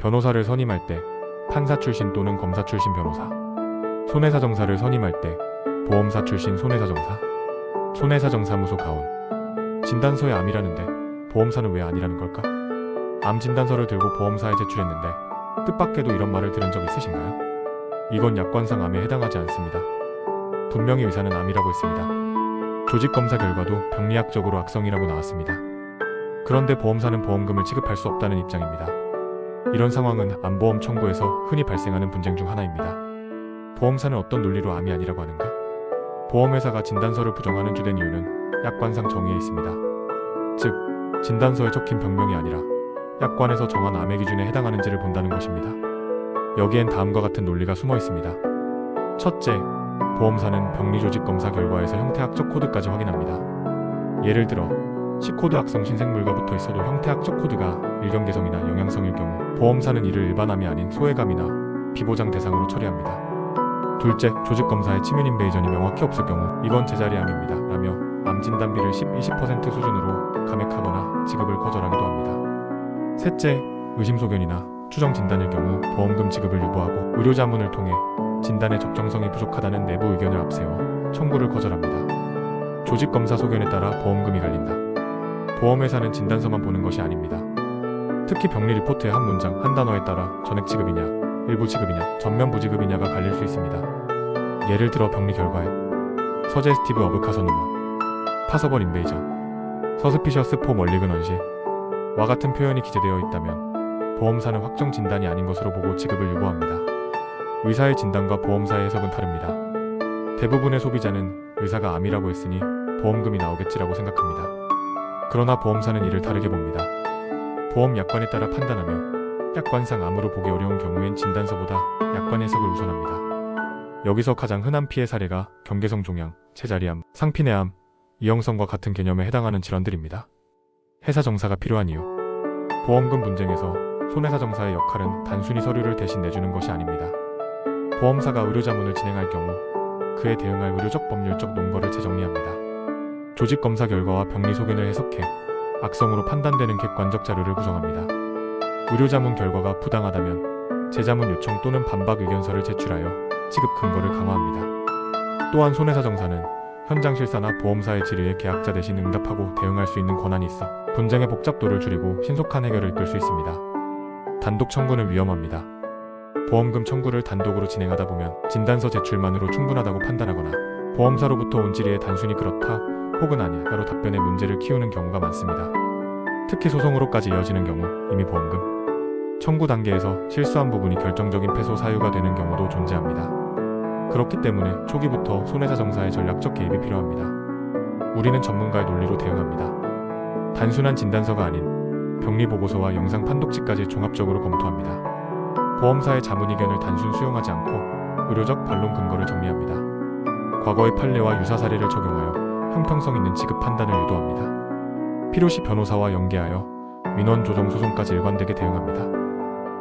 변호사를 선임할 때 판사 출신 또는 검사 출신 변호사, 손해사정사를 선임할 때 보험사 출신 손해사정사, 손해사정사무소 가온. 진단서에 암이라는데 보험사는 왜 아니라는 걸까? 암 진단서를 들고 보험사에 제출했는데 뜻밖에도 이런 말을 들은 적 있으신가요? 이건 약관상 암에 해당하지 않습니다. 분명히 의사는 암이라고 했습니다. 조직검사 결과도 병리학적으로 악성이라고 나왔습니다. 그런데 보험사는 보험금을 지급할 수 없다는 입장입니다. 이런 상황은 암보험 청구에서 흔히 발생하는 분쟁 중 하나입니다. 보험사는 어떤 논리로 암이 아니라고 하는가? 보험회사가 진단서를 부정하는 주된 이유는 약관상 정의에 있습니다. 즉, 진단서에 적힌 병명이 아니라 약관에서 정한 암의 기준에 해당하는지를 본다는 것입니다. 여기엔 다음과 같은 논리가 숨어 있습니다. 첫째, 보험사는 병리조직검사 결과에서 형태학적 코드까지 확인합니다. 예를 들어 C코드 악성 신생물과 붙어 있어도 형태학적 코드가 일경계성이나 영양성일 경우 보험사는 이를 일반암이 아닌 소외감이나 비보장 대상으로 처리합니다. 둘째, 조직검사에 치명 인베이전이 명확히 없을 경우 이건 제자리암입니다 라며 암 진단비를 10-20% 수준으로 감액하거나 지급을 거절하기도 합니다. 셋째, 의심소견이나 추정 진단일 경우 보험금 지급을 유보하고 의료자문을 통해 진단의 적정성이 부족하다는 내부 의견을 앞세워 청구를 거절합니다. 조직검사 소견에 따라 보험금이 갈린다. 보험회사는 진단서만 보는 것이 아닙니다. 특히 병리 리포트의 한 문장, 한 단어에 따라 전액 지급이냐, 일부 지급이냐, 전면 부지급이냐가 갈릴 수 있습니다. 예를 들어 병리 결과에 서제스티브 오브 카서노마, 파서벌 인베이전, 서스피셔스 포 멀리근 원시와 같은 표현이 기재되어 있다면 보험사는 확정 진단이 아닌 것으로 보고 지급을 유보합니다. 의사의 진단과 보험사의 해석은 다릅니다. 대부분의 소비자는 의사가 암이라고 했으니 보험금이 나오겠지라고 생각합니다. 그러나 보험사는 이를 다르게 봅니다. 보험 약관에 따라 판단하며 약관상 암으로 보기 어려운 경우엔 진단서보다 약관 해석을 우선합니다. 여기서 가장 흔한 피해 사례가 경계성 종양, 제자리암, 상피내암, 이형성과 같은 개념에 해당하는 질환들입니다. 회사정사가 필요한 이유. 보험금 분쟁에서 손해사정사의 역할은 단순히 서류를 대신 내주는 것이 아닙니다. 보험사가 의료자문을 진행할 경우 그에 대응할 의료적 법률적 논거를 재정리합니다. 조직검사 결과와 병리 소견을 해석해 악성으로 판단되는 객관적 자료를 구성합니다. 의료자문 결과가 부당하다면 재자문 요청 또는 반박 의견서를 제출하여 지급 근거를 강화합니다. 또한 손해사정사는 현장 실사나 보험사의 질의에 계약자 대신 응답하고 대응할 수 있는 권한이 있어 분쟁의 복잡도를 줄이고 신속한 해결을 이끌 수 있습니다. 단독 청구는 위험합니다. 보험금 청구를 단독으로 진행하다 보면 진단서 제출만으로 충분하다고 판단하거나 보험사로부터 온 질의에 단순히 그렇다 혹은 아니야로 답변에 문제를 키우는 경우가 많습니다. 특히 소송으로까지 이어지는 경우 이미 보험금 청구 단계에서 실수한 부분이 결정적인 패소 사유가 되는 경우도 존재합니다. 그렇기 때문에 초기부터 손해사정사의 전략적 개입이 필요합니다. 우리는 전문가의 논리로 대응합니다. 단순한 진단서가 아닌 병리보고서와 영상 판독지까지 종합적으로 검토합니다. 보험사의 자문 의견을 단순 수용하지 않고 의료적 반론 근거를 정리합니다. 과거의 판례와 유사 사례를 적용하여 형평성 있는 지급 판단을 유도합니다. 필요시 변호사와 연계하여 민원 조정 소송까지 일관되게 대응합니다.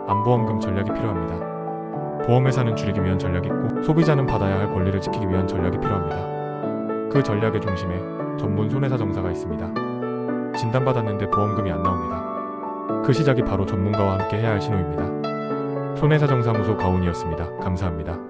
암보험금 전략이 필요합니다. 보험회사는 줄이기 위한 전략이 있고 소비자는 받아야 할 권리를 지키기 위한 전략이 필요합니다. 그 전략의 중심에 전문 손해사정사가 있습니다. 진단받았는데 보험금이 안 나옵니다. 그 시작이 바로 전문가와 함께 해야 할 신호입니다. 손해사정사무소 가온이었습니다. 감사합니다.